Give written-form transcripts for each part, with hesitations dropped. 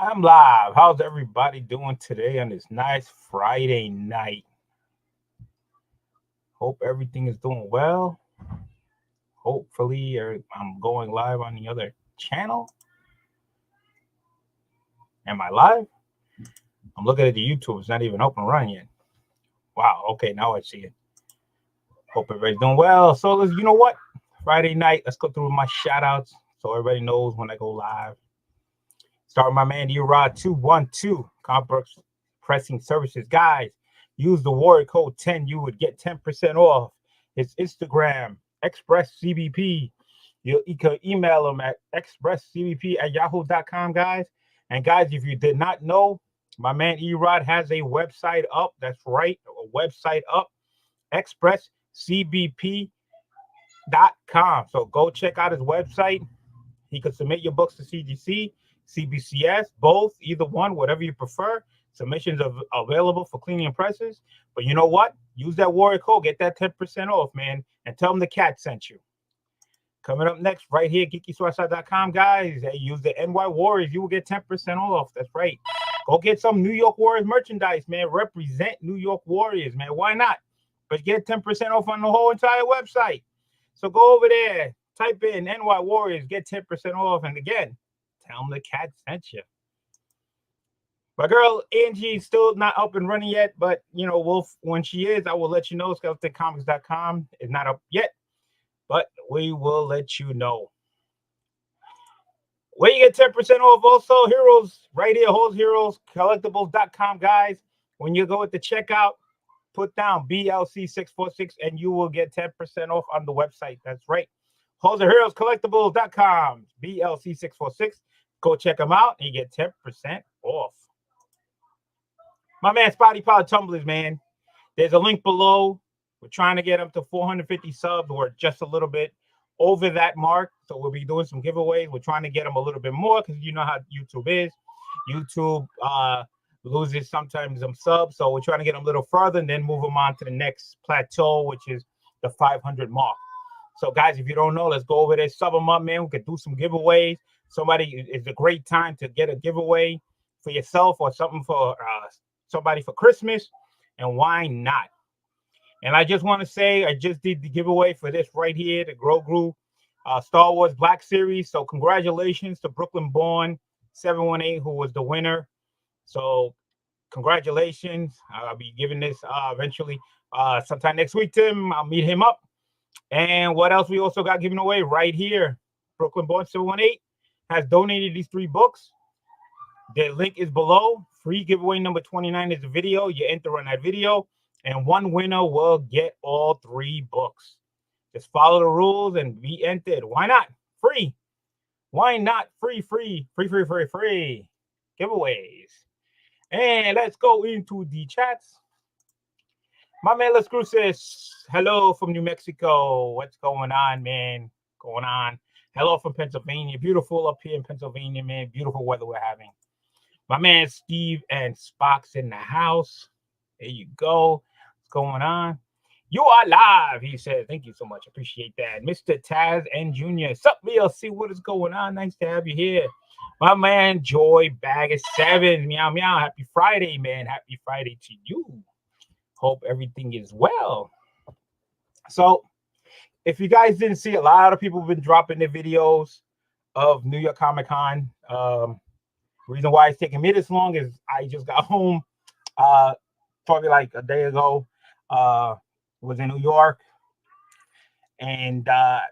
I'm live. How's everybody doing today on this nice Friday night? Hope everything is doing well. Hopefully, I'm going live on the other channel. Am I live? I'm looking at the YouTube. It's not even open and running yet. Wow. Okay, now I see it. Hope everybody's doing well. So, you know what? Friday night, let's go through my shout outs so everybody knows when I go live. Start with my man, Erod 212, Complex Pressing Services. Guys, use the warrior code 10. You would get 10% off. His Instagram, ExpressCBP. You can email him at expresscbp@yahoo.com, guys. And guys, if you did not know, my man Erod has a website up. That's right, a website up, expresscbp.com. So go check out his website. He can submit your books to CGC, CBCS, both, either one, whatever you prefer. Submissions are available for cleaning and presses. But you know what? Use that warrior code. Get that 10% off, man. And tell them the cat sent you. Coming up next, right here, geekyswatchside.com, guys. Hey, use the NY Warriors. You will get 10% off. That's right. Go get some New York Warriors merchandise, man. Represent New York Warriors, man. Why not? But get 10% off on the whole entire website. So go over there. Type in NY Warriors, get 10% off. And again, tell them the cat sent you. My girl Angie's still not up and running yet, but you know, when she is, I will let you know. SkeletonComics.com is not up yet, but we will let you know. Where you get 10% off also, Heroes, right here, Whole Heroes, collectibles.com, guys. When you go at the checkout, put down BLC646 and you will get 10% off on the website. That's right. Whole Heroes, collectibles.com, BLC646. Go check them out and you get 10% off. My man, Spotty Power Tumblers, man. There's a link below. We're trying to get up to 450 subs. We're just a little bit over that mark. So we'll be doing some giveaways. We're trying to get them a little bit more because you know how YouTube is. YouTube loses sometimes some subs. So we're trying to get them a little further and then move them on to the next plateau, which is the 500 mark. So, guys, if you don't know, let's go over there, sub them up, man. We could do some giveaways. It's a great time to get a giveaway for yourself or something for somebody for Christmas, and why not? And I just want to say I just did the giveaway for this right here, the Grogu Star Wars Black Series. So congratulations to Brooklyn Born 718, who was the winner. So congratulations. I'll be giving this eventually sometime next week to him. I'll meet him up. And what else we also got given away right here? Brooklyn Born 718 has donated these 3 books. The link is below. Free giveaway number 29 is the video. You enter on that video, and one winner will get all 3 books. Just follow the rules and be entered. Why not? Free. Why not? Free. Giveaways. And let's go into the chats. My man Let's Screw says, hello from New Mexico. What's going on, man? Going on. Hello from Pennsylvania. Beautiful up here in Pennsylvania, man. Beautiful weather we're having. My man Steve and Spock's in the house. There you go. What's going on? You are live, he said. Thank you so much. Appreciate that. Mr. Taz and Junior. Sup, BLC? What is going on? Nice to have you here. My man Joy Bag is 7. Meow, meow. Happy Friday, man. Happy Friday to you. Hope everything is well. So, if you guys didn't see, a lot of people have been dropping their videos of New York Comic Con. Reason why it's taking me this long is I just got home probably like a day ago. Was in New York, and I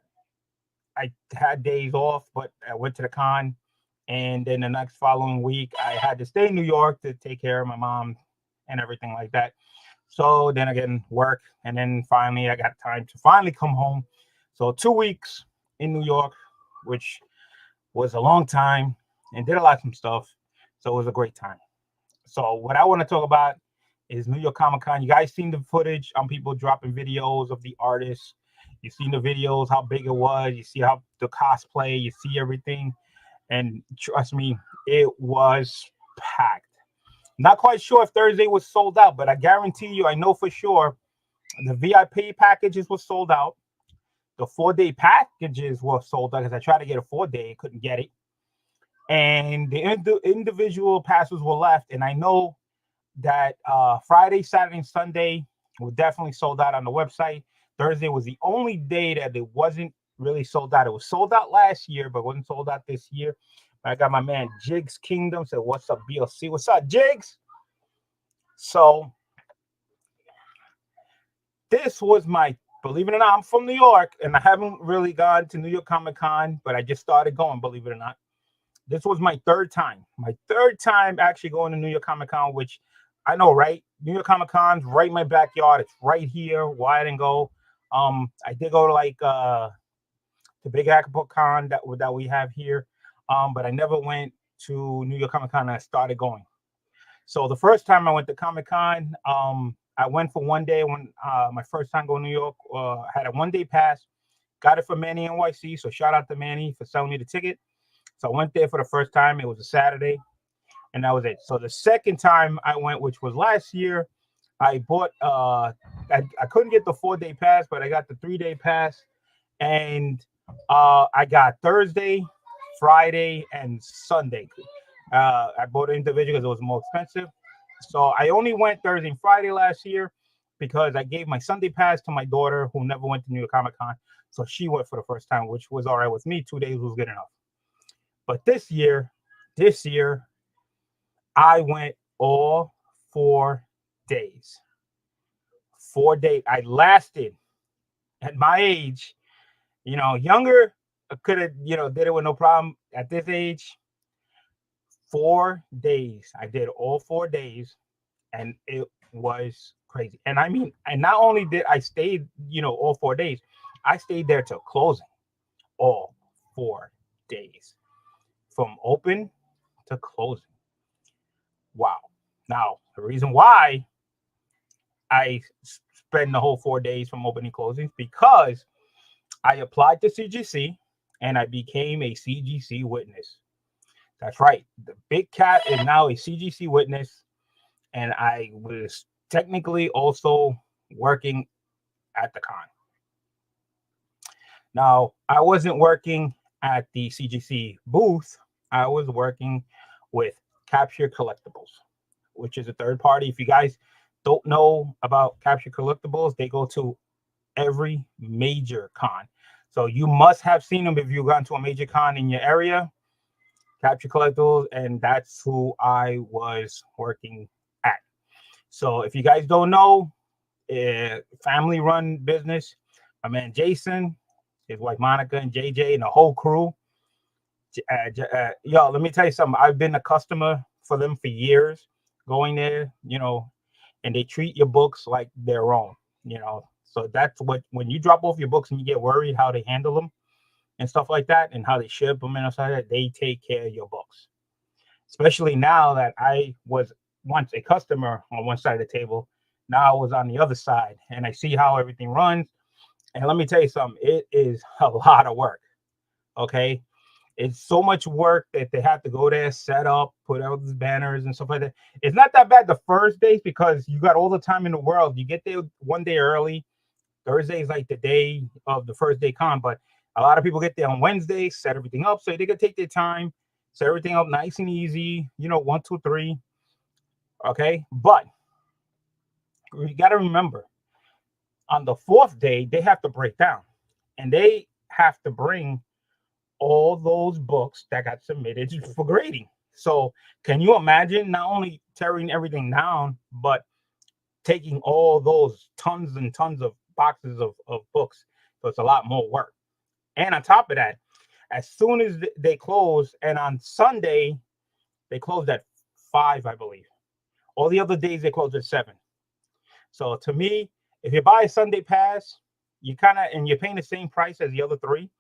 had days off, but I went to the con, and then the next following week I had to stay in New York to take care of my mom and everything like that. So then again, work, and then finally I got time to finally come home. So 2 weeks in New York, which was a long time, and did a lot of some stuff. So it was a great time. So what I want to talk about is New York Comic Con. You guys seen the footage on people dropping videos of the artists. You've seen the videos, how big it was. You see how the cosplay, you see everything. And trust me, it was packed. Not quite sure if Thursday was sold out, but I guarantee you, I know for sure, the VIP packages were sold out. The 4-day packages were sold out because I tried to get a 4-day, couldn't get it. and the individual passes were left. And I know that Friday, Saturday, and Sunday were definitely sold out on the website. Thursday was the only day that it wasn't really sold out. It was sold out last year, but wasn't sold out this year. I got my man Jigs Kingdom said, "What's up, BLC? What's up, Jigs?" So this was my, believe it or not, I'm from New York, and I haven't really gone to New York Comic Con, but I just started going, believe it or not. This was my third time. My third time actually going to New York Comic Con, which I know, right? New York Comic Con's right in my backyard. It's right here. Why I didn't go? I did go to like the Big Apple Con that we have here, but I never went to New York Comic Con. And I started going. So the first time I went to Comic Con, I went for one day when my first time going to New York. Had a 1 day pass, got it for MannyNYC. So shout out to Manny for selling me the ticket. So I went there for the first time. It was a Saturday, and that was it. So the second time I went, which was last year, I bought. I couldn't get the 4 day pass, but I got the 3 day pass, and I got Thursday, Friday, and Sunday. I bought it individual because it was more expensive. So I only went Thursday and Friday last year because I gave my Sunday pass to my daughter who never went to New York Comic Con. So she went for the first time, which was all right with me. 2 days was good enough. But this year, I went all 4 days. 4 days. I lasted at my age, younger, I could have, did it with no problem. At this age, 4 days. I did all 4 days, and it was crazy. And I mean, and not only did I stay, all 4 days, I stayed there till closing all 4 days. From open to closing. Wow. Now, the reason why I spend the whole 4 days from opening closing because I applied to CGC and I became a CGC witness. That's right. The big cat is now a CGC witness, and I was technically also working at the con. Now, I wasn't working at the CGC booth. I was working with Capture Collectibles, which is a third party. If you guys don't know about Capture Collectibles, they go to every major con. So you must have seen them if you've gone to a major con in your area, Capture Collectibles, and that's who I was working at. So if you guys don't know, family-run business, my man Jason, his wife Monica, and JJ, and the whole crew. Yo, let me tell you something. I've been a customer for them for years, going there, and they treat your books like their own, So that's what, when you drop off your books and you get worried how they handle them and stuff like that, and how they ship them and stuff like that, they take care of your books. Especially now that I was once a customer on one side of the table, now I was on the other side, and I see how everything runs. And let me tell you something, it is a lot of work. Okay. It's so much work that they have to go there, set up, put out these banners and stuff like that. It's not that bad the first days because you got all the time in the world. You get there 1 day early. Thursday is like the day of the first day con, but a lot of people get there on Wednesday, set everything up. So they can take their time, set everything up nice and easy, 1, 2, 3. Okay. But you got to remember, on the 4th day, they have to break down, and they have to bring all those books that got submitted for grading. So can you imagine not only tearing everything down, but taking all those tons and tons of boxes of books? So it's a lot more work. And on top of that, as soon as they close, and on Sunday, they closed at 5, I believe. All the other days they close at 7. So to me, if you buy a Sunday pass, you're paying the same price as the other 3,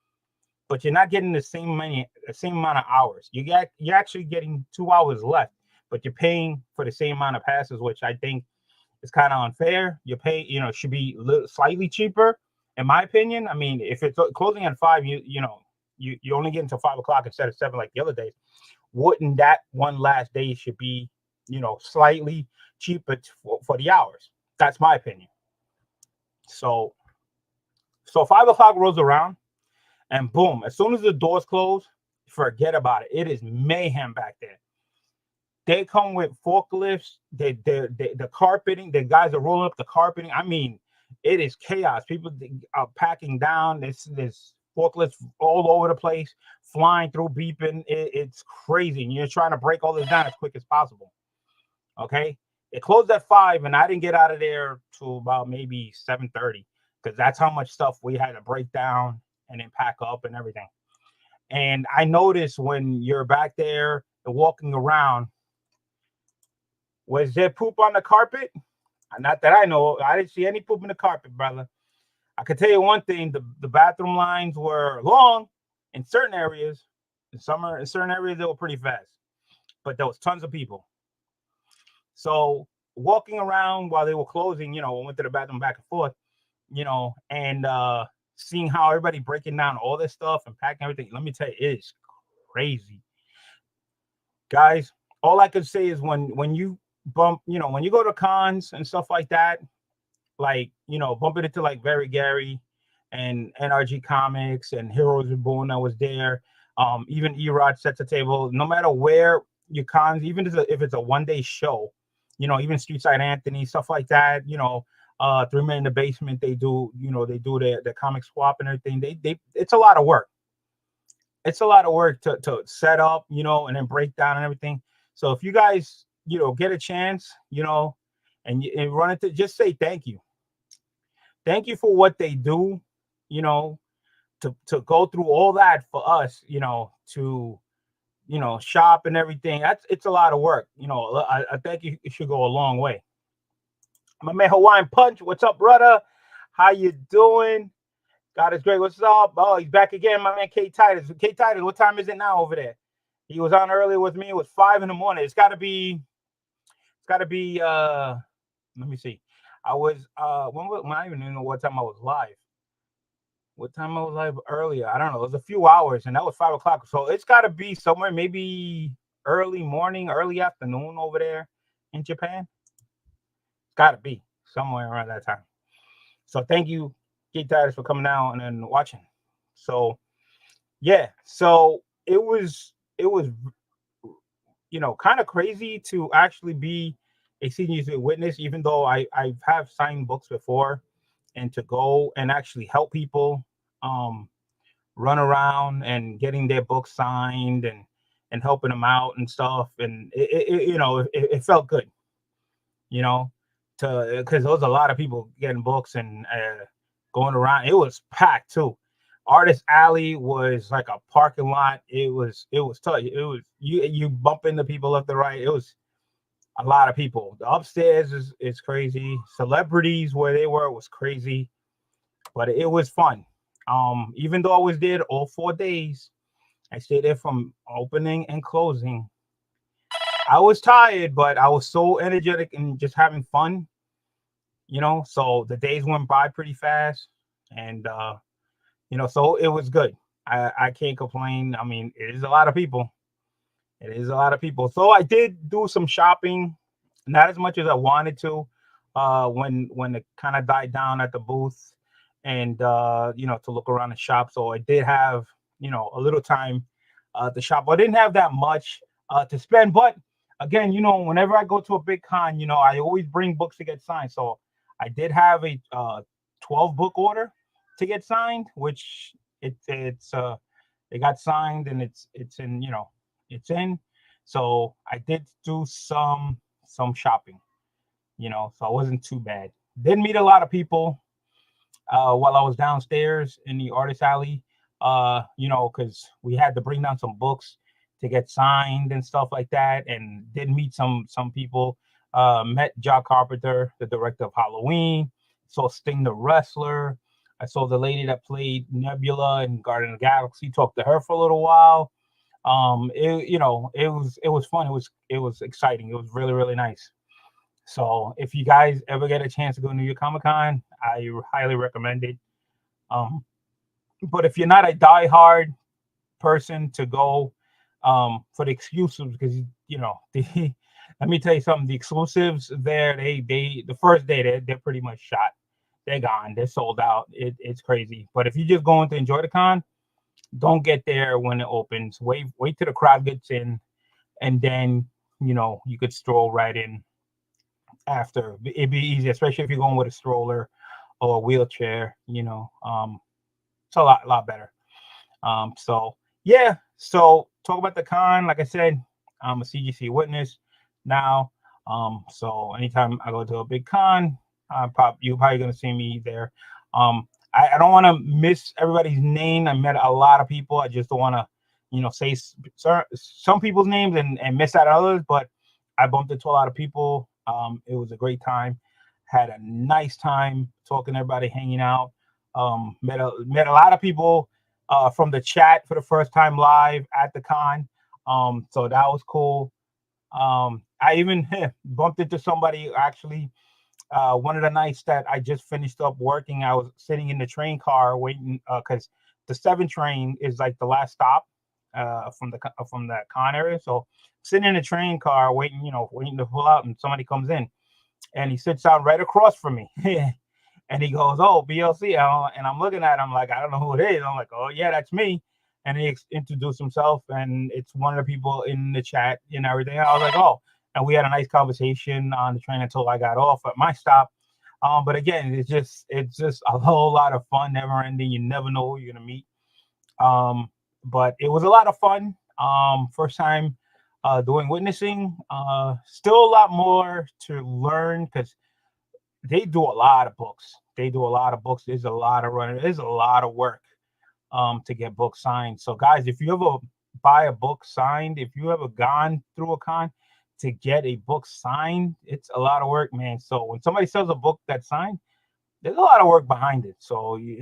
but you're not getting the same amount of hours. You're actually getting 2 hours left, but you're paying for the same amount of passes, which I think is kind of unfair. You pay, should be slightly cheaper, in my opinion. I mean, if it's closing at 5, you only get until 5 o'clock instead of 7 like the other days. Wouldn't that one last day should be, slightly cheaper for the hours? That's my opinion. So 5 o'clock rolls around, and boom, as soon as the doors close, forget about it. It is mayhem back there. They come with forklifts. The carpeting. The guys are rolling up the carpeting. I mean, it is chaos. People are packing down. This forklifts all over the place, flying through, beeping. It's crazy. And you're trying to break all this down as quick as possible. Okay. It closed at 5, and I didn't get out of there till about maybe 7:30, because that's how much stuff we had to break down and then pack up and everything. And I noticed when you're back there and walking around, was there poop on the carpet? Not that I know. I didn't see any poop in the carpet, brother. I could tell you one thing: the bathroom lines were long in certain areas. In certain areas, they were pretty fast, but there was tons of people. So walking around while they were closing, you know, I went to the bathroom back and forth, you know, and seeing how everybody breaking down all this stuff and packing everything. Let me tell you, it is crazy, guys. All I can say is when you bump, you know, when you go to cons and stuff like that, like, you know, bumping into like Very Gary and NRG Comics and Heroes Reborn that was there, even Erod sets a table. No matter where your cons, even if it's a one-day show, you know, even Street Side Anthony, stuff like that, you know, 3 Men in the Basement, they do, you know, they do the comic swap and everything. They it's a lot of work. It's a lot of work to set up, you know, and then break down and everything. So if you guys, you know, get a chance, you know, and run into, just say thank you. Thank you for what they do, you know, to go through all that for us, you know, to, you know, shop and everything. It's a lot of work. You know, I think it should go a long way. My man Hawaiian Punch, what's up, brother? How you doing? God is great. What's up? Oh, he's back again, my man K Titus. K Titus, what time is it now over there? He was on earlier with me. It was 5 in the morning. It's gotta be let me see. I was I don't even know what time I was live. What time I was live earlier? I don't know. It was a few hours, and that was 5 o'clock. So it's got to be somewhere maybe early morning, early afternoon over there in Japan. It's got to be somewhere around that time. So thank you, Kate Titus, for coming down and watching. So yeah, so it was you know, kind of crazy to actually be a senior witness, even though I have signed books before, and to go and actually help people run around and getting their books signed and helping them out and stuff. And you know, it felt good, you know, because there was a lot of people getting books and going around. It was packed too. Artist Alley was like a parking lot. It was tough. It was you bump into people left and right. It was a lot of people. The upstairs is crazy. Celebrities where they were was crazy, but it was fun. Even though I was there all 4 days, I stayed there from opening and closing. I was tired, but I was so energetic and just having fun, you know. So the days went by pretty fast, and you know, so it was good. I can't complain. I mean, it is a lot of people. It is a lot of people. So I did do some shopping, not as much as I wanted to, when it kind of died down at the booth, and you know, to look around the shop. So I did have, you know, a little time to shop. I didn't have that much to spend, but again, you know, whenever I go to a big con, you know, I always bring books to get signed. So I did have a 12-book order to get signed, which it got signed, and it's in, you know, it's in. So I did do some shopping, you know, so it wasn't too bad. Didn't meet a lot of people while I was downstairs in the artist alley, you know, because we had to bring down some books to get signed and stuff like that, and did meet some people. Met John Carpenter, the director of Halloween. Saw Sting the wrestler. I saw the lady that played Nebula in Guardian of the Galaxy. Talked to her for a little while. You know, it was fun. It was exciting. It was really, really nice. So if you guys ever get a chance to go to New York Comic Con, I highly recommend it. But if you're not a diehard person to go for the exclusives, because you know, let me tell you something, the exclusives there, they the first day they're pretty much shot. They're gone. They're sold out. It's crazy. But if you're just going to enjoy the con, Don't get there when it opens. Wait till the crowd gets in, and then you could stroll right in after. It'd be easy, especially if you're going with a stroller or a wheelchair. It's a lot better. So yeah. So talk about the con. Like I said, I'm a CGC witness now. So anytime I go to a big con, you're probably gonna see me there. I don't want to miss everybody's name. I met a lot of people. I just don't want to, say some people's names and miss out others. But I bumped into a lot of people. It was a great time. Had a nice time talking to everybody, hanging out. Met a lot of people from the chat for the first time live at the con. So that was cool. I even bumped into somebody actually. One of the nights that I just finished up working, I was sitting in the train car waiting because the 7 train is like the last stop from the con area. So sitting in the train car waiting to pull out, and somebody comes in, and he sits down right across from me. And he goes, "Oh, BLC," and I'm looking at him like I don't know who it is. I'm like, "Oh yeah, that's me." And he introduced himself, and it's one of the people in the chat and everything. I was like, "Oh." And we had a nice conversation on the train until I got off at my stop. But again, it's just a whole lot of fun, never ending. You never know who you're gonna meet. But it was a lot of fun. First time doing witnessing. Still a lot more to learn because they do a lot of books. There's a lot of running. There's a lot of work to get books signed. So guys, if you ever buy a book signed, if you ever gone through a con to get a book signed, it's a lot of work, man. So when somebody sells a book that's signed, there's a lot of work behind it. So you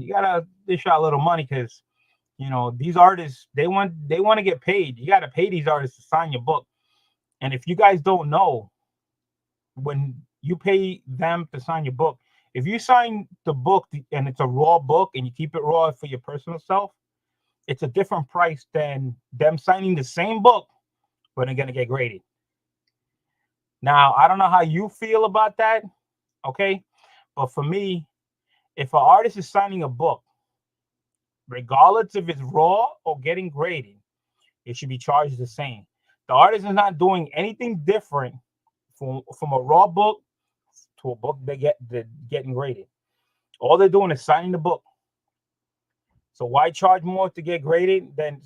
gotta dish out a little money because these artists they want to get paid. You gotta pay these artists to sign your book. And if you guys don't know, when you pay them to sign your book, if you sign the book and it's a raw book and you keep it raw for your personal self, it's a different price than them signing the same book but they're gonna get graded. Now, I don't know how you feel about that, okay? But for me, if an artist is signing a book, regardless if it's raw or getting graded, it should be charged the same. The artist is not doing anything different from a raw book to a book they're getting graded. All they're doing is signing the book. So why charge more to get graded? Then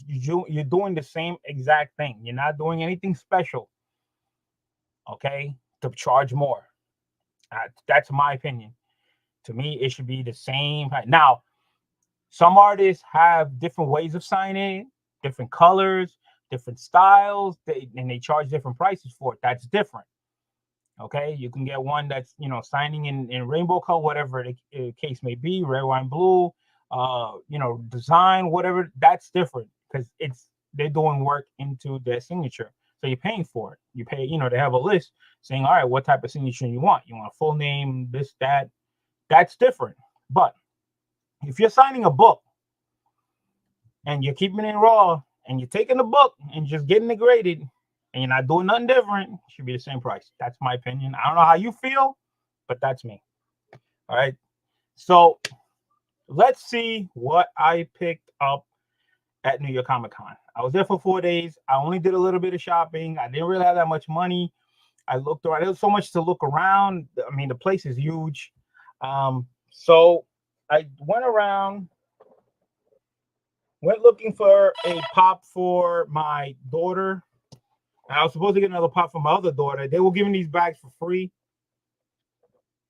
you're doing the same exact thing. You're not doing anything special. Okay, to charge more. That's my opinion. To me, it should be the same. Now, some artists have different ways of signing, different colors, different styles, and they charge different prices for it. That's different. Okay, you can get one that's signing in rainbow color, whatever the case may be, red, white, blue, design, whatever. That's different because they're doing work into their signature. So you're paying for it. You pay, they have a list saying, all right, what type of signature you want? You want a full name, this, that. That's different. But if you're signing a book and you're keeping it raw and you're taking the book and just getting it graded and you're not doing nothing different, it should be the same price. That's my opinion. I don't know how you feel, but that's me. All right. So let's see what I picked up at New York Comic Con. I was there for 4 days. I only did a little bit of shopping. I didn't really have that much money. I looked around. There was so much to look around. I mean, the place is huge. So I went around, went looking for a pop for my daughter. I was supposed to get another pop for my other daughter. They were giving these bags for free.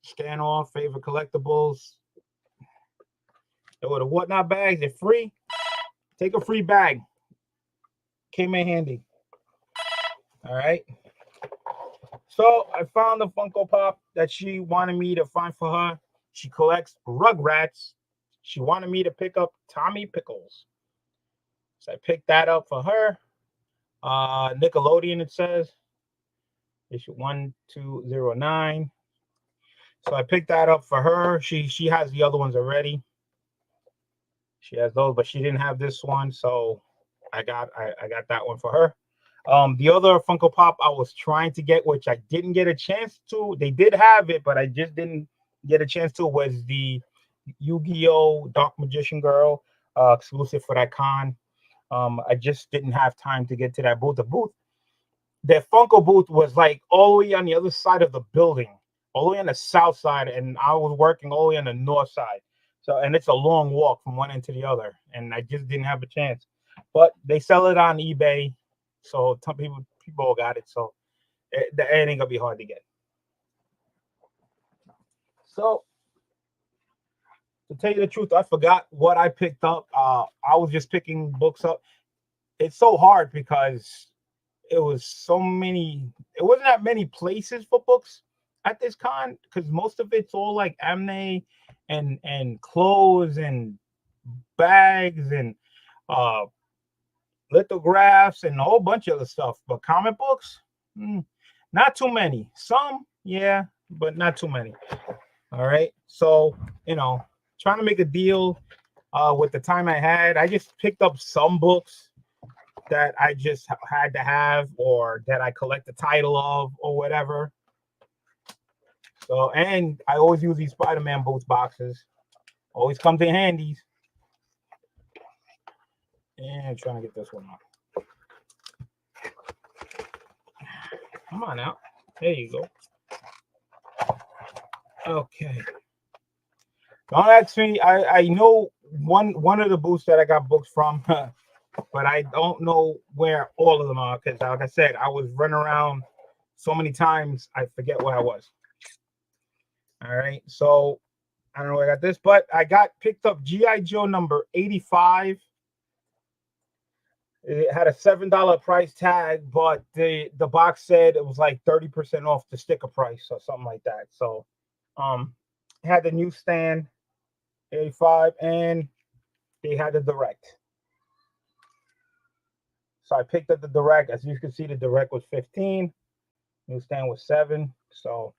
Scan off, favorite collectibles. They were the whatnot bags. They're free. Take a free bag. Came in handy. All right. So I found the Funko Pop that she wanted me to find for her. She collects Rugrats. She wanted me to pick up Tommy Pickles. So I picked that up for her. Nickelodeon, it says. Issue 1209. So I picked that up for her. She has the other ones already. She has those, but she didn't have this one, so I got that one for her. The other Funko Pop I was trying to get, which I didn't get a chance to. They did have it, but I just didn't get a chance to. Was the Yu-Gi-Oh! Dark Magician Girl. exclusive for that con. I just didn't have time to get to that booth. Their Funko booth was like all the way on the other side of the building, all the way on the south side, and I was working all the way on the north side. So, and it's a long walk from one end to the other, and I just didn't have a chance. But they sell it on eBay, so some people all got it. So it ain't gonna be hard to get. So to tell you the truth, I forgot what I picked up. I was just picking books up. It's so hard because it wasn't that many places for books at this con, because most of it's all like anime and clothes and bags and lithographs and a whole bunch of other stuff. But comic books, not too many. Some, yeah, but not too many. All right. So, trying to make a deal with the time I had. I just picked up some books that I just had to have, or that I collect the title of, or whatever. So, and I always use these Spider-Man booth boxes. Always comes in handies. And I'm trying to get this one off. Come on out. There you go. Okay. Don't ask me. I know one of the booths that I got books from, but I don't know where all of them are, because like I said, I was running around so many times I forget where I was. All right, so I don't know where I got this, but I picked up G.I. Joe number 85. It had a $7 price tag, but the box said it was like 30% off the sticker price or something like that. So it had the newsstand 85, and they had the direct. So I picked up the direct. As you can see, the direct was 15, newsstand was 7. So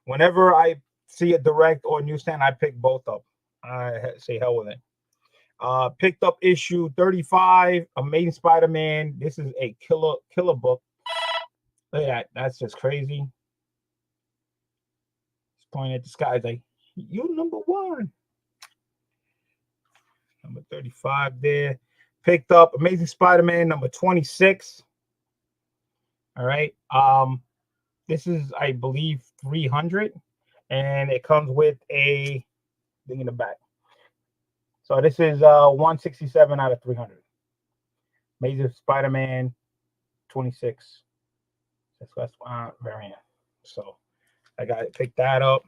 whenever I see a direct or newsstand, I pick both up. I say hell with it. Picked up issue 35, Amazing Spider-Man. This is a killer book. Look at that. That's just crazy. He's pointing at the sky like, you number 1. Number 35 there. Picked up Amazing Spider-Man number 26. All right. This is, I believe, 300, and it comes with a thing in the back. So this is 167 out of 300. Amazing Spider-Man 26. That's variant. So I got to pick that up.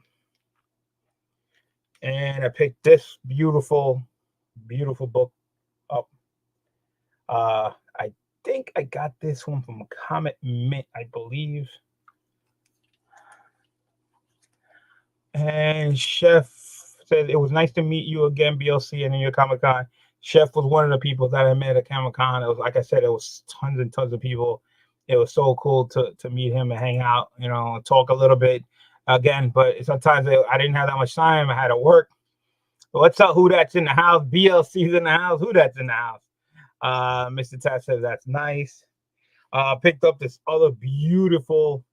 And I picked this beautiful book up. I think I got this one from Comic Mint, I believe. And Chef said, it was nice to meet you again, BLC, and in your Comic-Con. Chef was one of the people that I met at Comic-Con. It was, like I said, it was tons and tons of people. It was so cool to meet him and hang out, talk a little bit again. But sometimes I didn't have that much time. I had to work. What's up? Who that's in the house? BLC's in the house. Who that's in the house? Mr. Tat says that's nice. Picked up this other beautiful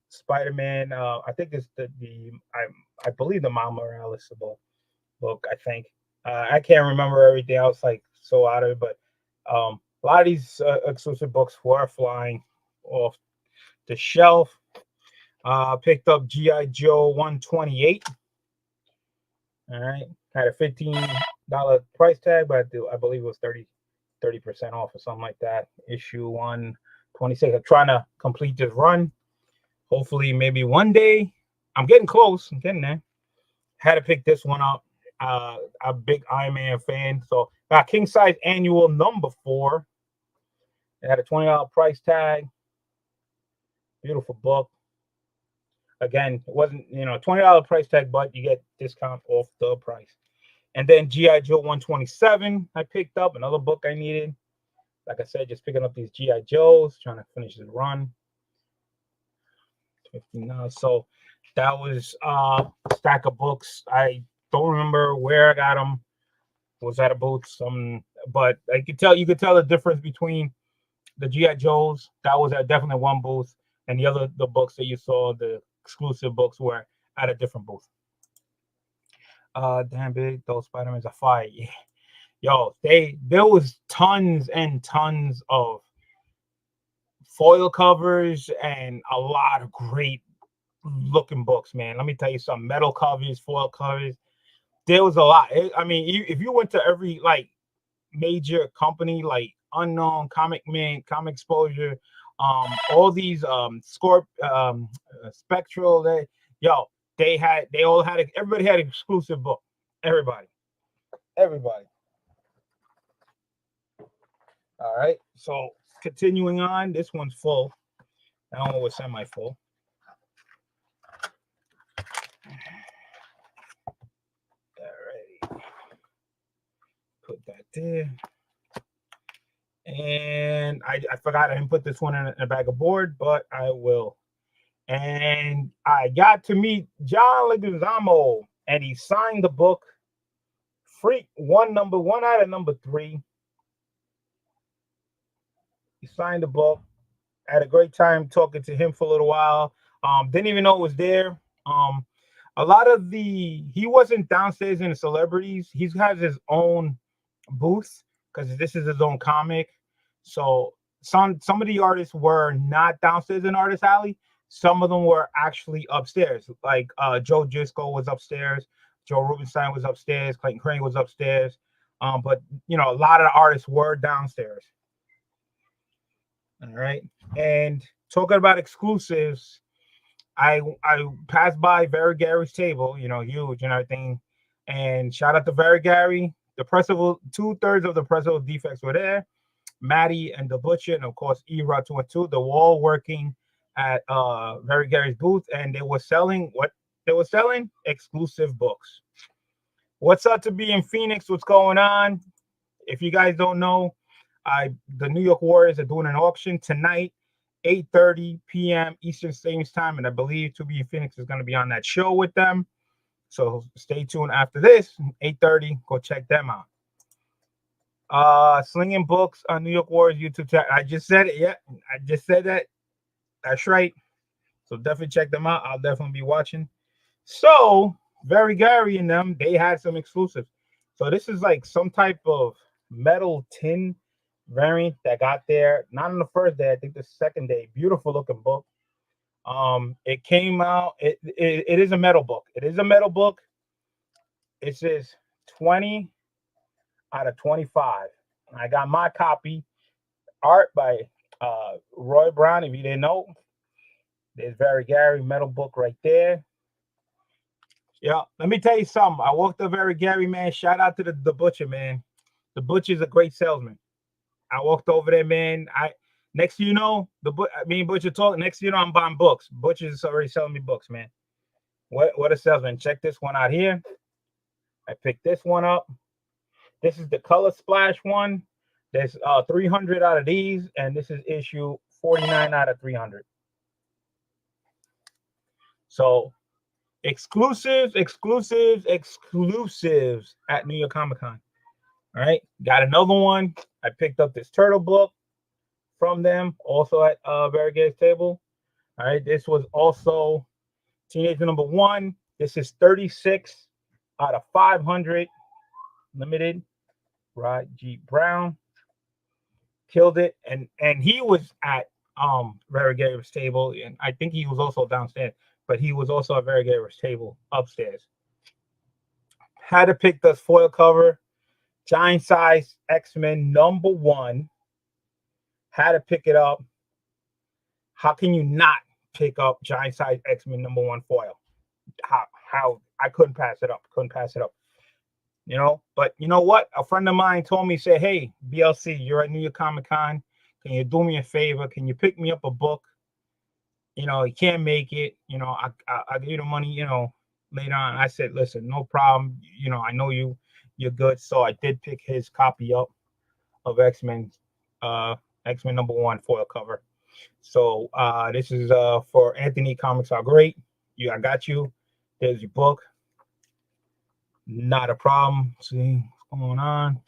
Spider-Man. I think it's I believe the Miles Morales book. I think I can't remember everything else, like so out of it, but a lot of these exclusive books were flying off the shelf. Picked up G.I. Joe 128. All right, had a $15 price tag, but I believe it was 30% off or something like that. Issue 126. I'm trying to complete this run. Hopefully, maybe one day. I'm getting close. I'm getting there. Had to pick this one up. A big Iron Man fan. So got King Size Annual number 4. It had a $20 price tag. Beautiful book. Again, it wasn't, $20 price tag, but you get discount off the price. And then G.I. Joe 127 I picked up. Another book I needed. Like I said, just picking up these G.I. Joes, trying to finish the run. $15. So that was a stack of books. I don't remember where I got them. Was at a booth, but you could tell the difference between the G.I. Joes. That was at definitely one booth, and the books that you saw, the exclusive books, were at a different booth. Damn big, those Spider-Mans are fire. Yo, there was tons and tons of foil covers and a lot of great looking books, man. Let me tell you something. Metal covers, foil covers. There was a lot. I mean, if you went to every like major company like Unknown, Comic Man, Comic Exposure, all these Spectral, they all had everybody had an exclusive book. Everybody. All right. So continuing on, this one's full. That one was semi-full. All right. Put that there. And I forgot I didn't put this one in a bag of board, but I will. And I got to meet John Leguizamo, and he signed the book. Freak number one out of number 3. He signed the book. I had a great time talking to him for a little while. Didn't even know it was there. A lot of he wasn't downstairs in the celebrities. He has his own booth because this is his own comic. So some of the artists were not downstairs in Artist Alley. Some of them were actually upstairs. Like Joe Driscoll was upstairs. Joe Rubenstein was upstairs. Clayton Crane was upstairs. But you know, a lot of the artists were downstairs. All right. And talking about exclusives, I passed by Very Gary's table, you know, huge and everything. And shout out to Very Gary. The Pressable 2/3 of the Pressable Defects were there. Maddie and the Butcher, and of course Erod 2 and 2. They were all working at Very Gary's booth, and they were selling exclusive books. What's up to be in Phoenix? What's going on? If you guys don't know, the New York Warriors are doing an auction tonight, 8:30 p.m. Eastern Standard Time, and I believe To Be in Phoenix is going to be on that show with them. So stay tuned after this, 8:30. Go check them out. Slinging Books on New York Warriors YouTube channel. I just said it. Yeah, I just said that. That's right. So definitely check them out. I'll definitely be watching. So Very Gary and them, they had some exclusives. So this is like some type of metal tin variant that got there. Not on the first day. I think the second day. Beautiful looking book. It came out. It is a metal book. It is a metal book. It says 20 out of 25. I got my copy. Art by Roy Brown. If you didn't know, there's Very Gary metal book right there. Yeah, let me tell you something. I walked up Very Gary, man. Shout out to the Butcher, man. The Butcher's a great salesman. I walked over there, man. Next you know, me and Butcher talk. Next you know, I'm buying books. Butcher's already selling me books, man. What a salesman. Check this one out here. I picked this one up. This is the Color Splash one. There's 300 out of these, and this is issue 49 out of 300. So exclusives at New York Comic Con. All right, got another one. I picked up this turtle book from them, also at Very Gary's table. All right, this was also Teenager number 1. This is 36 out of 500 limited. Rod G. Brown killed it, and he was at Very Gary's table, and I think he was also downstairs, but he was also at Very Gary's table upstairs. Had to pick this foil cover, giant size X-Men number 1. Had to pick it up. How can you not pick up giant size X-Men number 1 foil? How I couldn't pass it up. You know, but you know what? A friend of mine told me, say, hey, BLC, you're at New York Comic Con. Can you do me a favor? Can you pick me up a book? You know, he can't make it. You know, I'll give you the money, you know, later on. I said, listen, no problem. You know, I know you're good. So I did pick his copy up of X-Men number 1 foil cover. So this is for Anthony Comics Are Great. I got you. There's your book. Not a problem. See what's going on.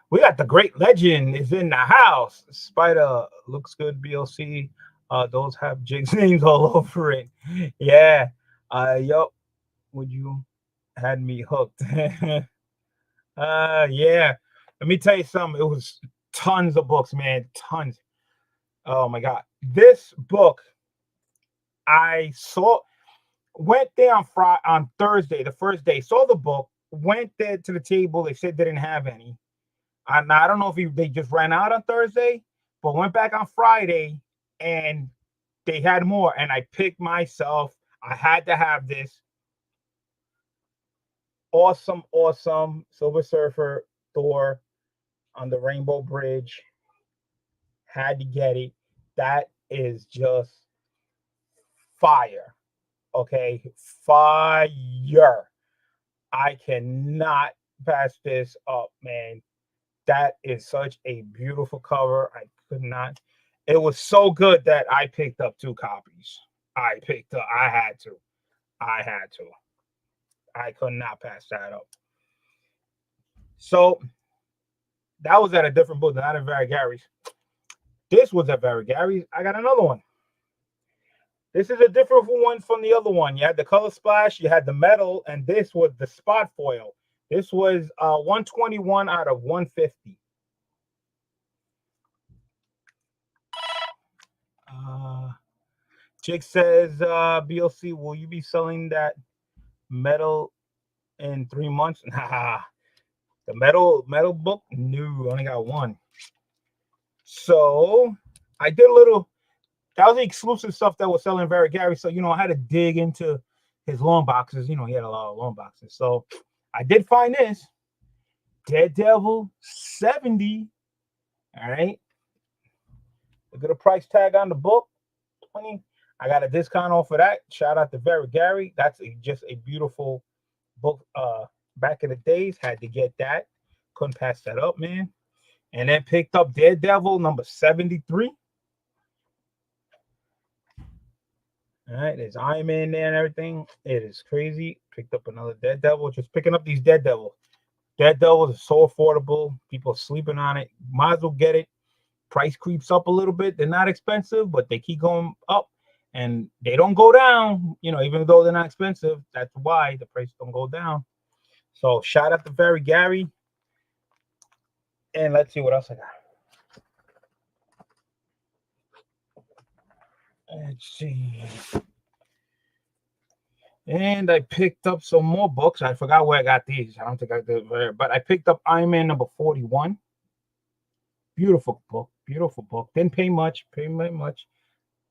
We got the Great Legend is in the house. Spider looks good. BLC. Those have Jig's names all over it. Yeah. Yup. Would you had me hooked. Yeah. Let me tell you something. It was tons of books, man. Tons. Oh my God. This book I saw went there on Thursday, the first day, saw the book, went there to the table. They said they didn't have any. And I don't know if they just ran out on Thursday, but went back on Friday and they had more. And I picked myself. I had to have this. Awesome, awesome Silver Surfer Thor on the Rainbow Bridge. Had to get it. That is just fire. Okay, fire. I cannot pass this up, man. That is such a beautiful cover. I could not. It was so good that I picked up 2 copies. I had to. I could not pass that up. So that was at a different book, not at Very Gary's. This was at Very Gary's. I got another one. This is a different one from the other one. You had the color splash, you had the metal, and this was the spot foil. This was 121 out of 150. Chick says, BLC, will you be selling that metal in 3 months? Nah. The metal book? No, only got one. So I did a little. That was the exclusive stuff that was selling Very Gary. So, I had to dig into his long boxes. He had a lot of long boxes. So I did find this Daredevil 70. All right. Look at the price tag on the book. 20. I got a discount off of that. Shout out to Very Gary. That's just a beautiful book. Back in the days, had to get that. Couldn't pass that up, man. And then picked up Daredevil number 73. All right, there's Iron Man there and everything. It is crazy. Picked up another Daredevil. Just picking up these Daredevils. Daredevils are so affordable. People are sleeping on it. Might as well get it. Price creeps up a little bit. They're not expensive, but they keep going up. And they don't go down, even though they're not expensive. That's why the price don't go down. So shout out to Very Gary. And let's see what else I got. Let's see. And I picked up some more books. I forgot where I got these. I don't think I did, but I picked up Iron Man number 41. Beautiful book. Beautiful book. Didn't pay much.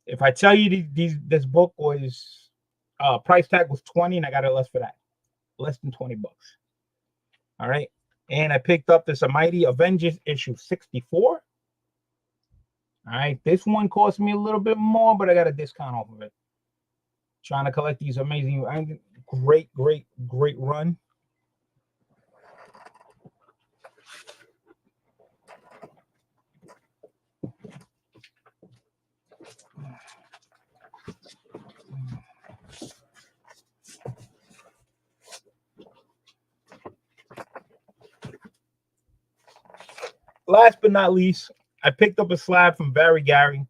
If I tell you this book was price tag was 20, and I got it less for that. Less than 20 bucks. All right. And I picked up this Mighty Avengers issue 64. All right. This one cost me a little bit more, but I got a discount off of it. Trying to collect these amazing, great run. Last but not least, I picked up a slab from Very Gary.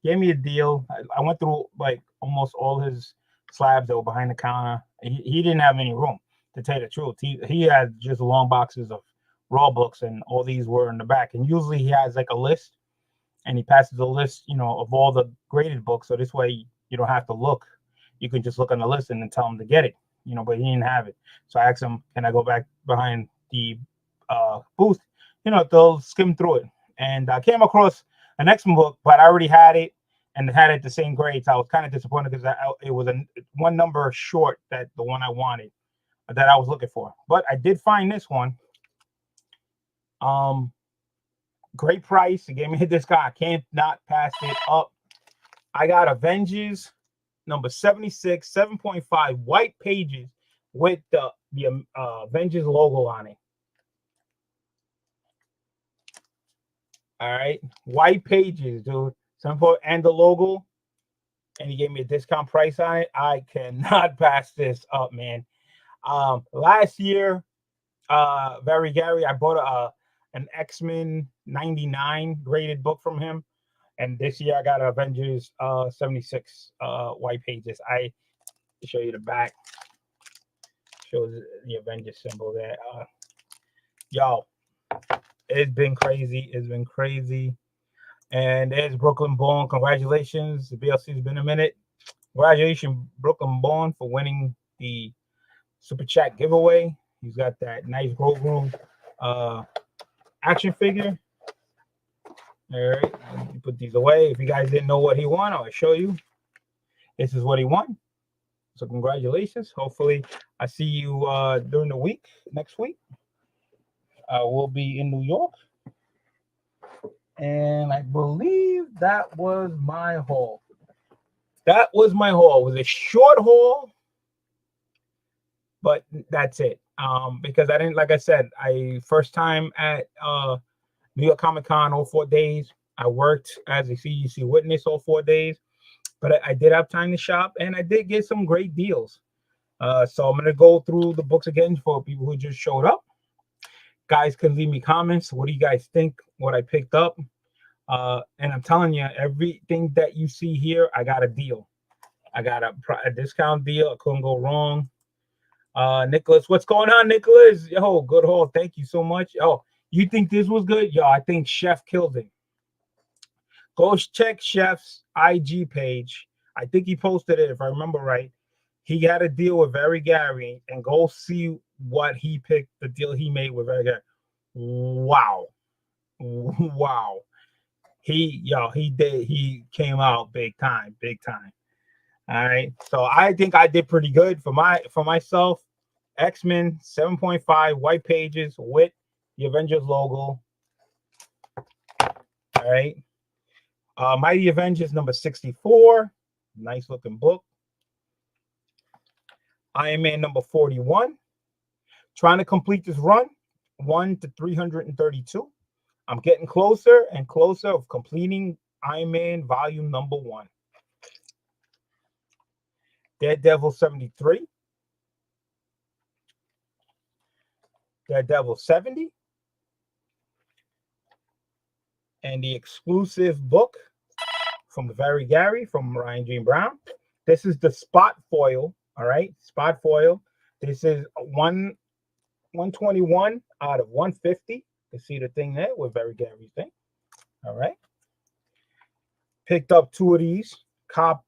Gave me a deal. I went through like almost all his slabs that were behind the counter. He didn't have any room, to tell you the truth. He had just long boxes of raw books, and all these were in the back. And usually he has like a list, and he passes a list, of all the graded books. So this way you don't have to look. You can just look on the list and then tell him to get it, but he didn't have it. So I asked him, can I go back behind the booth? They'll skim through it. And I came across an X-Men book, but I already had it and had it the same grade. So I was kind of disappointed because it was one number short that the one I wanted, that I was looking for. But I did find this one. Great price. It gave me a discount. I can't not pass it up. I got Avengers number 76, 7.5 white pages with the Avengers logo on it. All right, white pages, dude. And the logo, and he gave me a discount price on it. I cannot pass this up, man. Last year, Very Gary, I bought an X-Men 99 graded book from him, and this year I got Avengers 76 white pages. I show you the back. shows the Avengers symbol there. Yo, it's been crazy. It's been crazy. And there's Brooklyn Born. Congratulations. The BLC's been a minute. Congratulations, Brooklyn Born, for winning the Super Chat giveaway. He's got that nice Grove Room action figure. All right, put these away. If you guys didn't know what he won, I'll show you. This is what he won. So congratulations. Hopefully I see you during the week, next week. We'll be in New York. And I believe that was my haul. That was my haul. It was a short haul, but that's it. Because I didn't, like I said, first time at New York Comic Con all 4 days. I worked as a CGC witness all 4 days, but I did have time to shop, and I did get some great deals. So I'm going to go through the books again for people who just showed up. Guys can leave me comments. What do you guys think? What I picked up? And I'm telling you, everything that you see here, I got a deal. I got a discount deal. I couldn't go wrong. Nicholas, what's going on, Nicholas? Yo, good haul. Thank you so much. Oh, you think this was good? Yo, I think Chef killed it. Go check Chef's IG page. I think he posted it, if I remember right. He had a deal with Very Gary, and go see what he picked, the deal he made with Very Gary. Wow. Wow. He came out big time. All right. So I think I did pretty good for myself. X-Men 7.5 white pages with the Avengers logo. All right. Mighty Avengers number 64. Nice looking book. Iron Man number 41. Trying to complete this run, 1 to 332. I'm getting closer and closer of completing Iron Man volume number 1. Daredevil 73. Daredevil 70. And the exclusive book from Very Gary from Ryan Jean Brown. This is the spot foil. All right, spot foil. This is 121 out of 150. You see the thing there with Very Gary's thing. All right. Picked up 2 of these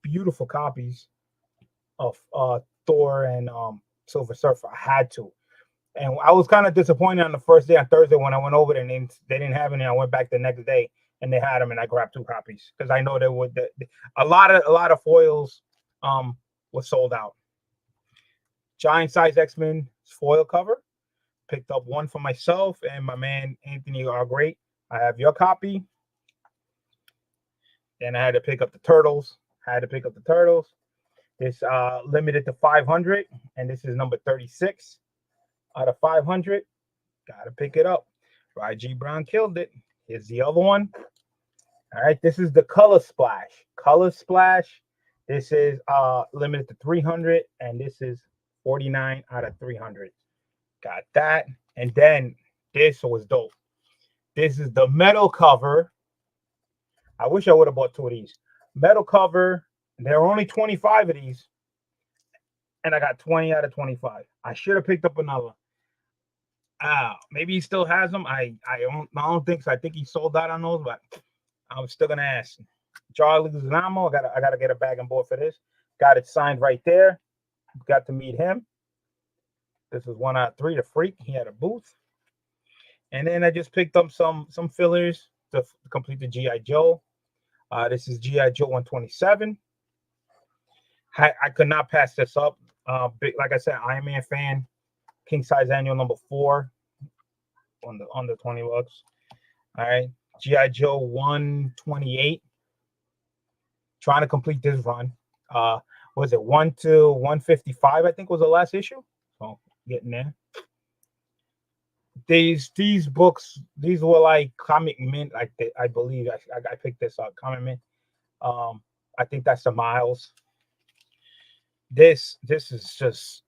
beautiful copies of Thor and Silver Surfer. I had to. And I was kind of disappointed on the first day, on Thursday, when I went over there and they didn't have any. I went back the next day and they had them, and I grabbed 2 copies because I know a lot of foils was sold out. Giant size X-Men foil cover. Picked up 1 for myself and my man Anthony are great. I have your copy. Then I had to pick up the Turtles. This limited to 500, and this is number 36 out of 500. Gotta pick it up. Ryan Brown killed it. Here's the other one. All right, this is the Color Splash. This is limited to 300, and this is 49 out of 300. Got that. And then this was dope. This is the metal cover. I wish I would have bought 2 of these. Metal cover. There are only 25 of these, and I got 20 out of 25. I should have picked up another. Maybe he still has them. I don't think so. I think he sold out on those, but I'm still gonna ask. Charlie Guzmano, I gotta get a bag and board for this. Got it signed right there. Got to meet him. This was 1 out of 3. The Freak. He had a booth. And then I just picked up some fillers to complete the G.I. Joe. This is G.I. Joe 127. I could not pass this up. Like I said, Iron Man fan. King size annual number 4 on the 20 bucks. All right. G.I. Joe 128. Trying to complete this run. Was it 1 to 155? I think was the last issue. So getting there. These books, these were like Comic Mint. I believe I picked this up. Comic Mint. I think that's the Miles. This is just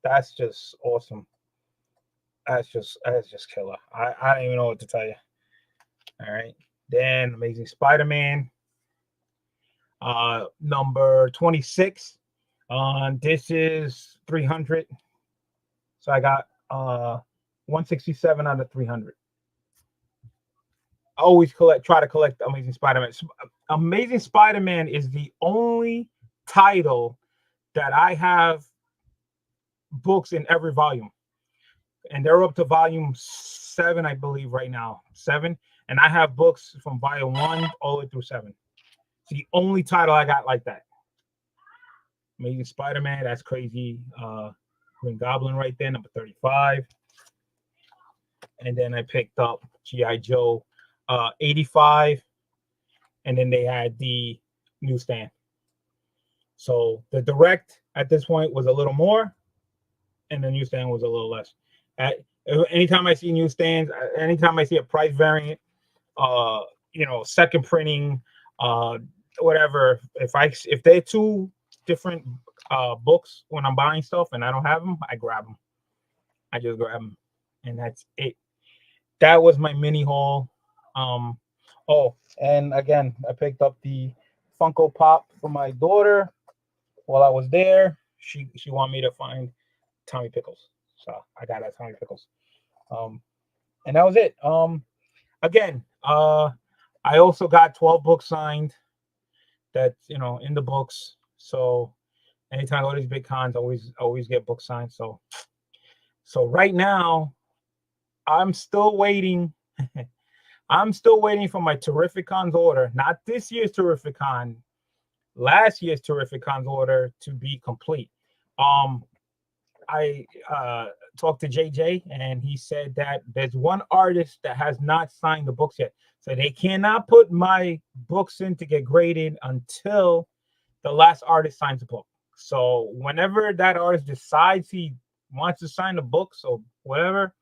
that's just awesome. That's just killer. I don't even know what to tell you. All right. Then Amazing Spider-Man. Number 26. This is 300. So I got 167 out of 300. I always try to collect Amazing Spider-Man. Amazing Spider-Man is the only title that I have books in every volume, and they're up to volume 7, I believe, right now. 7, and I have books from volume 1 all the way through 7. It's the only title I got like that. Amazing Spider-Man, that's crazy. Green Goblin right there, number 35. And then I picked up G.I. Joe 85, and then they had the newsstand. So the direct at this point was a little more, and the newsstand was a little less. Anytime I see newsstands, anytime I see a price variant, second printing, whatever. If they're two different books when I'm buying stuff and I don't have them, I grab them. I just grab them, and that's it. That was my mini haul. Oh, and again, I picked up the Funko Pop for my daughter while I was there. She wanted me to find Tommy Pickles, so I got that Tommy Pickles. And that was it. Again, I also got 12 books signed. That's in the books. So anytime I go to these big cons, always get books signed. So right now, I'm still waiting. I'm still waiting for my Terrificons order, not this year's Terrificon, last year's Terrificons order to be complete. I talked to JJ, and he said that there's one artist that has not signed the books yet. So they cannot put my books in to get graded until the last artist signs the book. So whenever that artist decides he wants to sign the books or whatever,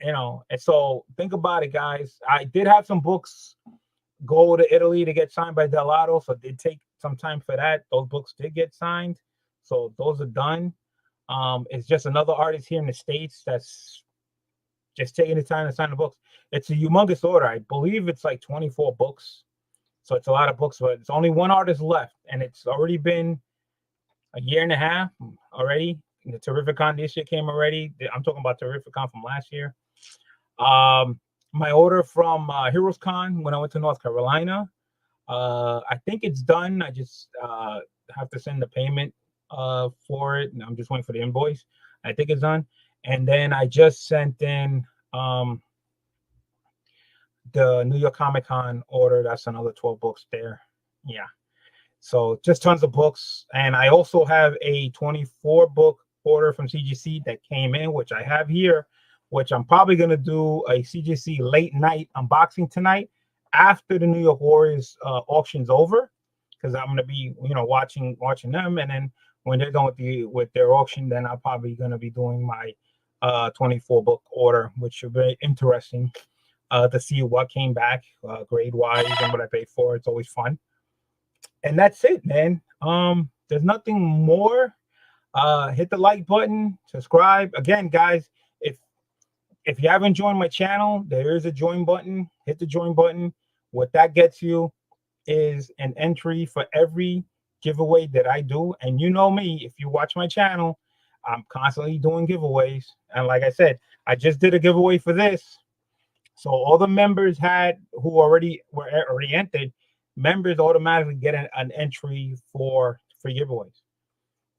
and so think about it, guys. I did have some books go to Italy to get signed by Delato, so it did take some time for that. Those books did get signed, so those are done. It's just another artist here in the States that's just taking the time to sign the books. It's a humongous order. I believe it's like 24 books, so it's a lot of books, but it's only one artist left, and it's already been a year and a half already. The Terrificon this year came already. I'm talking about Terrificon from last year. My order from Heroes Con when I went to North Carolina, I think it's done. I just have to send the payment for it, and I'm just waiting for the invoice. I think it's done. And then I just sent in the New York Comic Con order. That's another 12 books there. Yeah. So just tons of books. And I also have a 24 book order from CGC that came in, which I have here, which I'm probably going to do a CGC late night unboxing tonight after the New York Warriors auction's over, because I'm going to be, watching them. And then when they're done with their auction, then I'm probably going to be doing my 24 book order, which should be interesting to see what came back grade wise and what I paid for. It's always fun. And that's it, man. There's nothing more. Hit the like button, subscribe. Again, guys, if you haven't joined my channel, there is a join button. Hit the join button. What that gets you is an entry for every giveaway that I do. And you know me, if you watch my channel, I'm constantly doing giveaways. And like I said, I just did a giveaway for this. So all the members who were already entered, members automatically get an entry for free giveaways.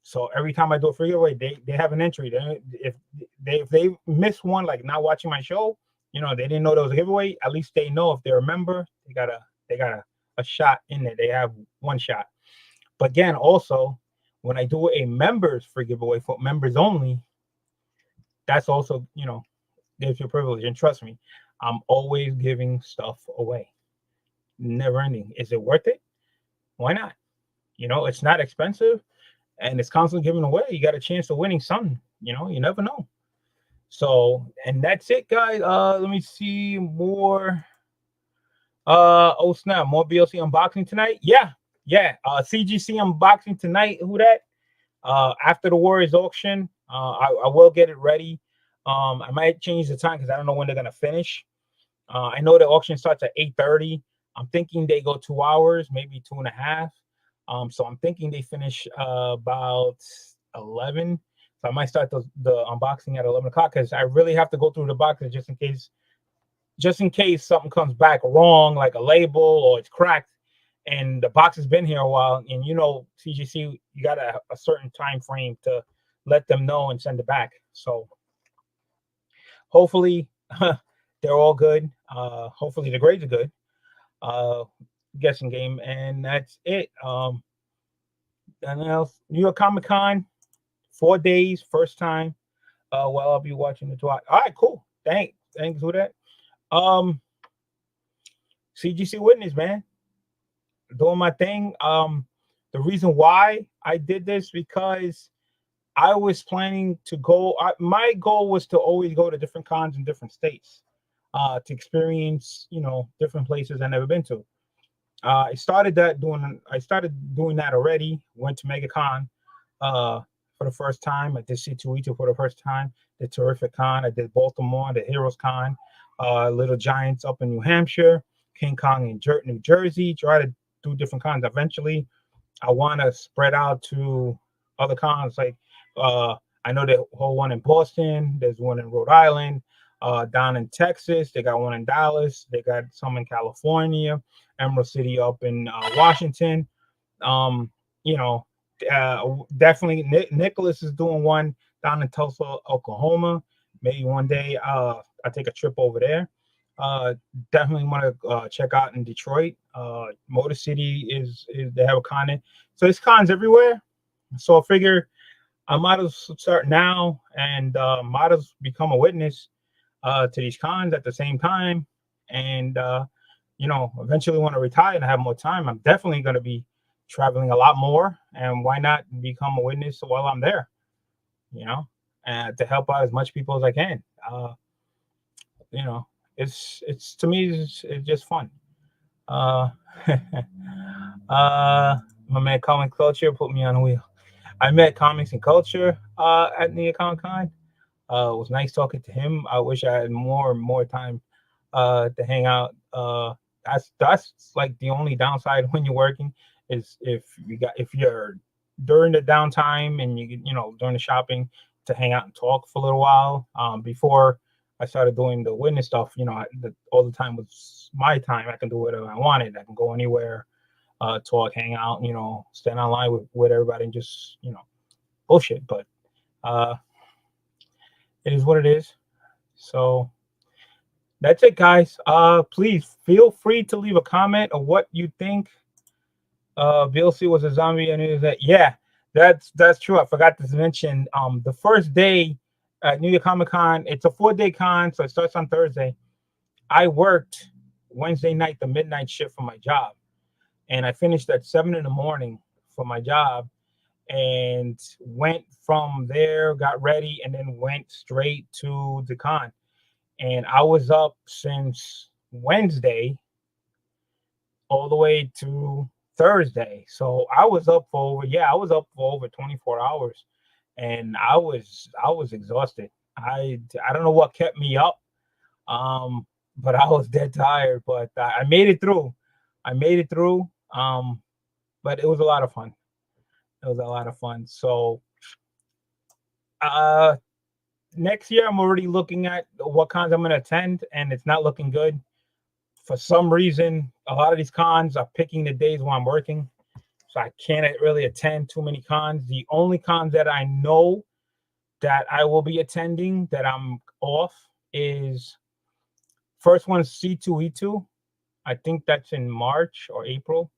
So every time I do a free giveaway, they have an entry. If they miss one, like not watching my show, they didn't know there was a giveaway. At least they know if they're a member, they got a shot in there. They have one shot. But again, also when I do a members free giveaway for members only, that's also gives you a privilege. And trust me, I'm always giving stuff away. Never ending. Is it worth it? Why not? It's not expensive. And it's constantly giving away. You got a chance of winning something. You never know. So, and that's it, guys. Let me see more. Oh snap! More BLC unboxing tonight. Yeah. CGC unboxing tonight. Who that? After the Warriors auction, I will get it ready. I might change the time because I don't know when they're gonna finish. I know the auction starts at 8:30. I'm thinking they go 2 hours, maybe 2.5. So I'm thinking they finish about 11. So So I might start the unboxing at 11 o'clock because I really have to go through the boxes just in case something comes back wrong, like a label or it's cracked, and the box has been here a while. And you know, CGC, you got a certain time frame to let them know and send it back. So hopefully they're all good. Hopefully the grades are good. Guessing game, and that's it. And else, New York Comic Con, 4 days, first time. Well, I'll be watching the talk. All right, cool. Thanks for that. CGC Witness, man, doing my thing. The reason why I did this because I was planning to go. My goal was to always go to different cons in different states, to experience, you know, different places I've never been to. I started doing that already. Went to MegaCon for the first time. I did C2E2 for the first time. Did Terrific Con. I did Baltimore, the Heroes Con, Little Giants up in New Hampshire, King Kong in New Jersey. Try to do different cons. Eventually, I want to spread out to other cons. Like I know the whole one in Boston. There's one in Rhode Island. Down in Texas, they got one in Dallas. They got some in California, Emerald City up in Washington. You know, definitely Nicholas is doing one down in Tulsa, Oklahoma. Maybe one day I'll take a trip over there. Definitely want to check out in Detroit. Motor City is they have a con in. So there's cons everywhere. So I figure I might as well start now and might as well become a witness to these cons at the same time. And you know, eventually want to retire and have more time. I'm definitely going to be traveling a lot more, and why not become a witness while I'm there, you know, and to help out as much people as I can. You know, it's to me it's just fun. My man Comic Culture put me on a wheel. I met Comics and Culture at New York Comic Con. It was nice talking to him. I wish I had more time to hang out. That's like the only downside when you're working is if you're during the downtime and you know during the shopping to hang out and talk for a little while. Before I started doing the witness stuff, you know, all the time was my time. I can do whatever I wanted. I can go anywhere, talk, hang out, you know, stand online with everybody and just, you know, bullshit. But it is what it is. So that's it, guys. Please feel free to leave a comment of what you think. Bill C was a zombie, and is that that's true. I forgot to mention. The first day at New York Comic Con, it's a 4-day con, so it starts on Thursday. I worked Wednesday night, the midnight shift for my job, and I finished at 7 in the morning for my job, and went from there, got ready, and then went straight to the con. And I was up since Wednesday all the way to Thursday. So I was up for over 24 hours, and I was exhausted. I don't know what kept me up, but I was dead tired. But I made it through. But it was a lot of fun. So next year I'm already looking at what cons I'm going to attend, and it's not looking good. For some reason, a lot of these cons are picking the days when I'm working, so I can't really attend too many cons. The only cons that I know that I will be attending that I'm off is first one is C2E2. I think that's in March or April.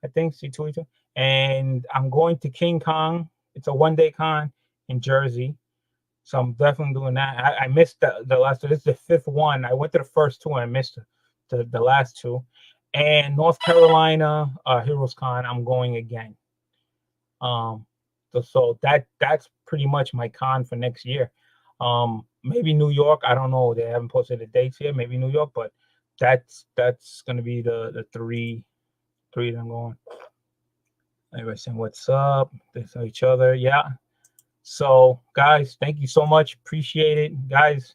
I think C2E2. And I'm going to King Kong. It's a 1-day con in Jersey. So I'm definitely doing that. I missed the last two. This is the 5th one. I went to the first 2 and I missed the last 2. And North Carolina Heroes Con, I'm going again. So that's pretty much my con for next year. Maybe New York. I don't know. They haven't posted the dates yet. Maybe New York, but that's gonna be the three that I'm going. Everybody saying what's up. They saw each other. Yeah. So guys, thank you so much. Appreciate it, guys.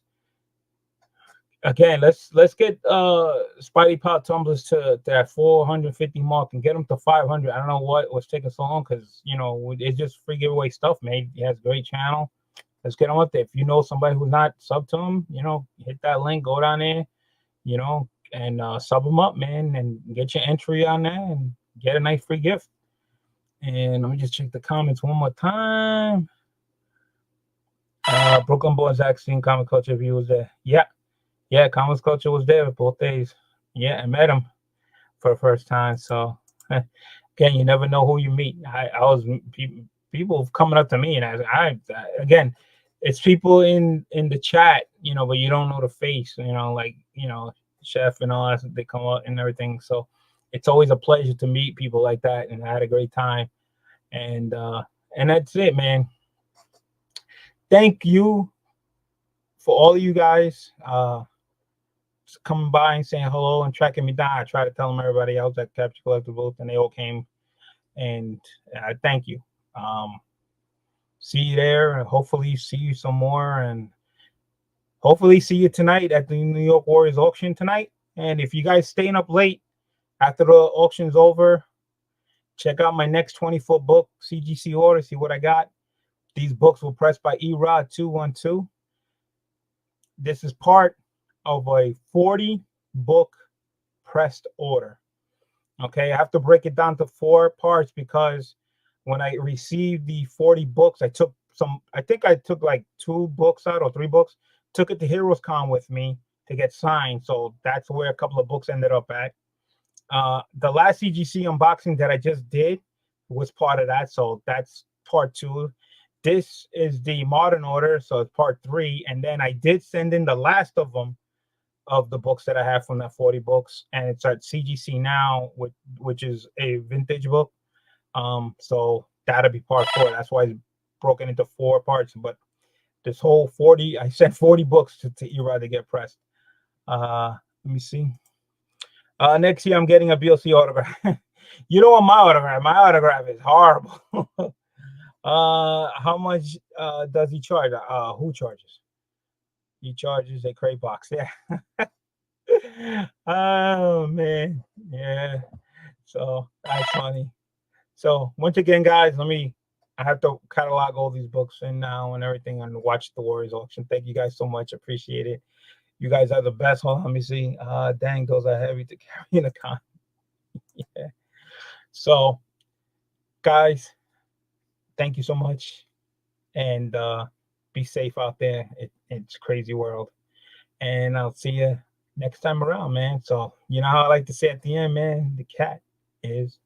Again, let's get Spidey Pop tumblers to that 450 mark and get them to 500. I don't know what was taking so long because you know it's just free giveaway stuff, man. He has a great channel. let's get them up there. If you know somebody who's not sub to them, you know, hit that link, go down there, you know, and sub them up, man, and get your entry on there and get a nice free gift. And let me just check the comments one more time. Brooklyn Boys Vaccine Comic Culture View was there. Yeah, Comics Culture was there both days. Yeah, I met him for the first time. So again, you never know who you meet. I was people coming up to me, and I again, it's people in the chat, you know, but you don't know the face, you know, like, you know, Chef and all that, they come up and everything. So it's always a pleasure to meet people like that, and I had a great time. And that's it, man. Thank you for all of you guys coming by and saying hello and tracking me down. I try to tell them everybody else at Capture Collectibles, and they all came, and I thank you. See you there, and hopefully see you some more, and hopefully see you tonight at the New York Warriors auction tonight. And if you guys staying up late after the auction's over, check out my next 24 book CGC order, see what I got. These books were pressed by Erod 212. This is part of a 40 book pressed order. Okay, I have to break it down to 4 parts because when I received the 40 books, I took some, I think I took like 2 books out or 3 books, took it to Heroes Con with me to get signed. So that's where a couple of books ended up at. The last CGC unboxing that I just did was part of that. So that's part 2. This is the modern order, so it's part 3. And then I did send in the last of them, of the books that I have from that 40 books, and it's at CGC now, which is a vintage book. So that'll be part 4. That's why it's broken into 4 parts. But this whole 40, I sent 40 books to Erod to get pressed. Let me see. Next year I'm getting a BLC autograph. You don't want my autograph. My autograph is horrible. How much does he charge? Who charges? He charges a crate box. Yeah. Oh man. Yeah. So that's funny. So once again, guys, I have to catalog all these books in now and everything and watch the Warriors auction. Thank you guys so much. Appreciate it. You guys are the best. Hold on, let me see. Dang, those are heavy to carry in a con. Yeah. So guys, thank you so much. And be safe out there. It's a crazy world. And I'll see you next time around, man. So you know how I like to say at the end, man, the cat is